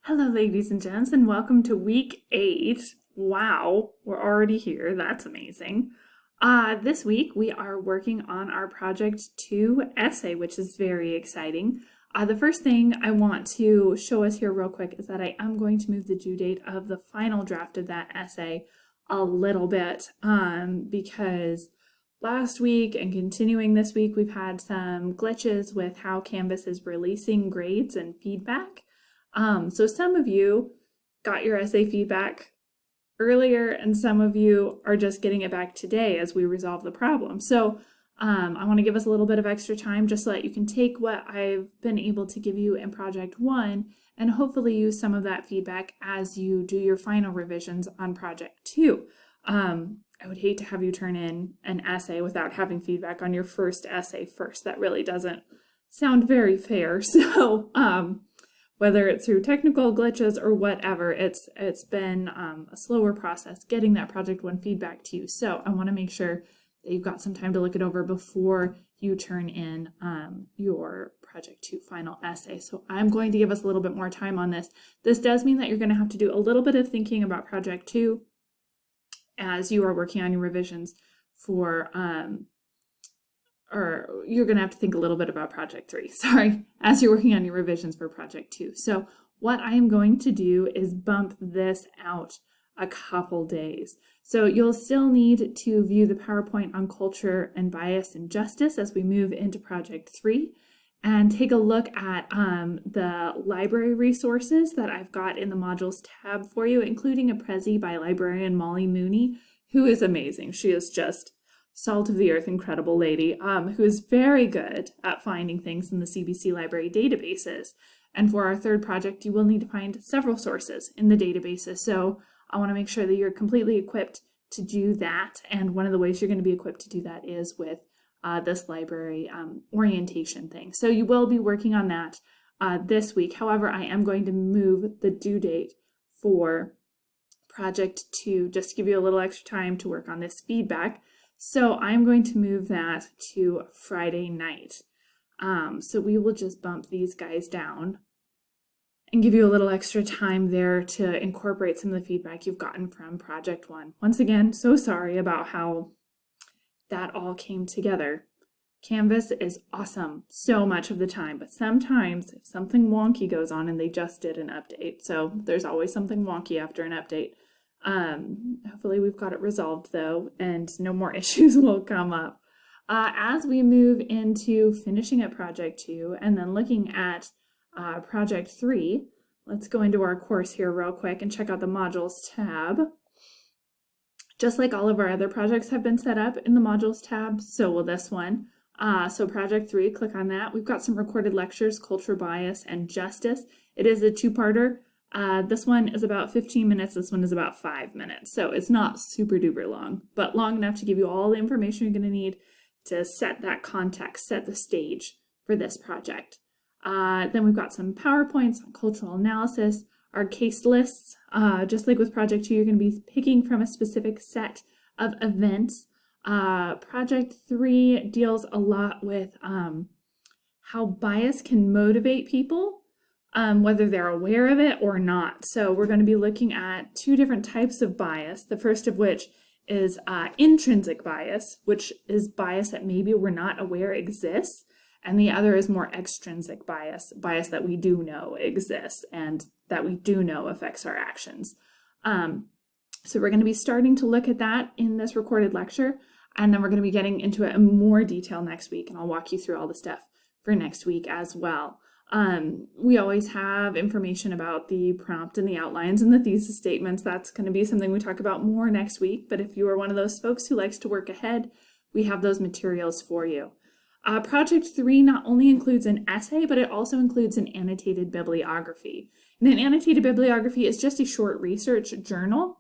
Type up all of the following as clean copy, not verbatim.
Hello, ladies and gents, and welcome to week 8. Wow, we're already here. That's amazing. This week we are working on our Project 2 essay, which is very exciting. The first thing I want to show us here real quick is that I am going to move the due date of the final draft of that essay a little bit because last week and continuing this week we've had some glitches with how Canvas is releasing grades and feedback. So some of you got your essay feedback earlier and some of you are just getting it back today as we resolve the problem. So I want to give us a little bit of extra time just so that you can take what I've been able to give you in Project 1 and hopefully use some of that feedback as you do your final revisions on Project 2. I would hate to have you turn in an essay without having feedback on your first essay first. That really doesn't sound very fair. So whether it's through technical glitches or whatever, it's been a slower process getting that Project 1 feedback to you. So I want to make sure that you've got some time to look it over before you turn in your Project 2 final essay. So I'm going to give us a little bit more time on this. This does mean that you're going to have to do a little bit of thinking about Project 2 as you are working on your revisions for or you're going to have to think a little bit about Project 3, as you're working on your revisions for Project 2. So what I am going to do is bump this out a couple days. So you'll still need to view the PowerPoint on culture and bias and justice as we move into Project 3 and take a look at the library resources that I've got in the modules tab for you, including a Prezi by librarian Molly Mooney, who is amazing. She is just salt of the earth, incredible lady, who is very good at finding things in the CBC library databases. And for our third project, you will need to find several sources in the databases. So I want to make sure that you're completely equipped to do that. And one of the ways you're going to be equipped to do that is with this library orientation thing. So you will be working on that this week. However, I am going to move the due date for Project 2 just to give you a little extra time to work on this feedback. So I'm going to move that to Friday night. So we will just bump these guys down and give you a little extra time there to incorporate some of the feedback you've gotten from Project 1. Once again, so sorry about how that all came together. Canvas is awesome so much of the time, but sometimes if something wonky goes on, and they just did an update, so there's always something wonky after an update. Hopefully we've got it resolved though, and no more issues will come up. As we move into finishing up Project 2 and then looking at Project 3, let's go into our course here real quick and check out the modules tab. Just like all of our other projects have been set up in the modules tab, so will this one. So Project 3, click on that. We've got some recorded lectures, culture, bias, and justice. It is a two-parter. This one is about 15 minutes, this one is about 5 minutes, so it's not super duper long, but long enough to give you all the information you're going to need to set that context, set the stage for this project. Then we've got some PowerPoints on cultural analysis, our case lists. Just like with Project 2, you're going to be picking from a specific set of events. Project 3 deals a lot with how bias can motivate people, whether they're aware of it or not. So we're going to be looking at two different types of bias, the first of which is intrinsic bias, which is bias that maybe we're not aware exists, and the other is more extrinsic bias, bias that we do know exists and that we do know affects our actions. So we're going to be starting to look at that in this recorded lecture, and then we're going to be getting into it in more detail next week, and I'll walk you through all the stuff for next week as well. We always have information about the prompt and the outlines and the thesis statements. That's going to be something we talk about more next week, but if you are one of those folks who likes to work ahead, we have those materials for you. Project 3 not only includes an essay, but it also includes an annotated bibliography. And an annotated bibliography is just a short research journal.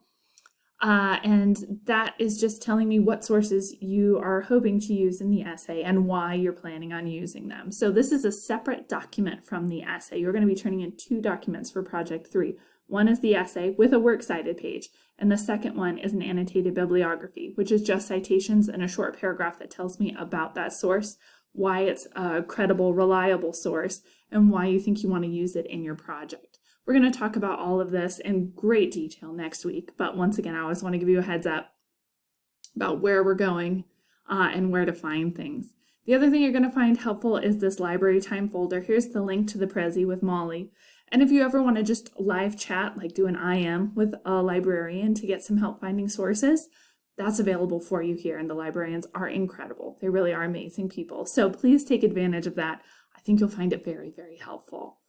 And that is just telling me what sources you are hoping to use in the essay and why you're planning on using them. So this is a separate document from the essay. You're going to be turning in two documents for Project 3. One is the essay with a works cited page, and the second one is an annotated bibliography, which is just citations and a short paragraph that tells me about that source, why it's a credible, reliable source, and why you think you want to use it in your project. We're going to talk about all of this in great detail next week. But once again, I always want to give you a heads up about where we're going and where to find things. The other thing you're going to find helpful is this library time folder. Here's the link to the Prezi with Molly. And if you ever want to just live chat, like do an IM with a librarian to get some help finding sources, that's available for you here. And the librarians are incredible. They really are amazing people. So please take advantage of that. I think you'll find it very, very helpful.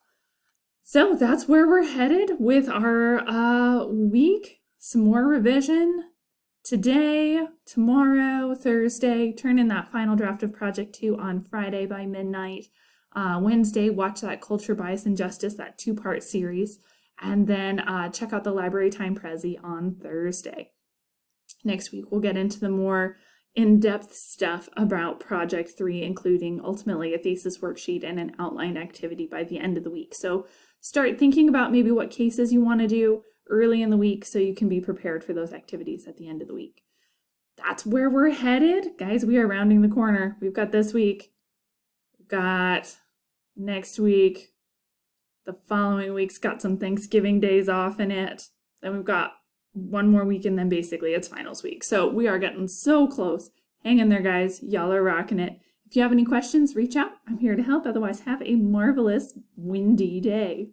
So that's where we're headed with our week. Some more revision today, tomorrow, Thursday. Turn in that final draft of Project 2 on Friday by midnight. Wednesday, watch that Culture, Bias, and Justice, that 2-part series. And then check out the Library Time Prezi on Thursday. Next week, we'll get into the more in-depth stuff about Project 3, including ultimately a thesis worksheet and an outline activity by the end of the week. So start thinking about maybe what cases you want to do early in the week so you can be prepared for those activities at the end of the week. That's where we're headed. Guys, we are rounding the corner. We've got this week. We've got next week. The following week's got some Thanksgiving days off in it. Then we've got one more week and then basically it's finals week. So we are getting so close. Hang in there, guys. Y'all are rocking it. If you have any questions, reach out. I'm here to help. Otherwise, have a marvelous windy day.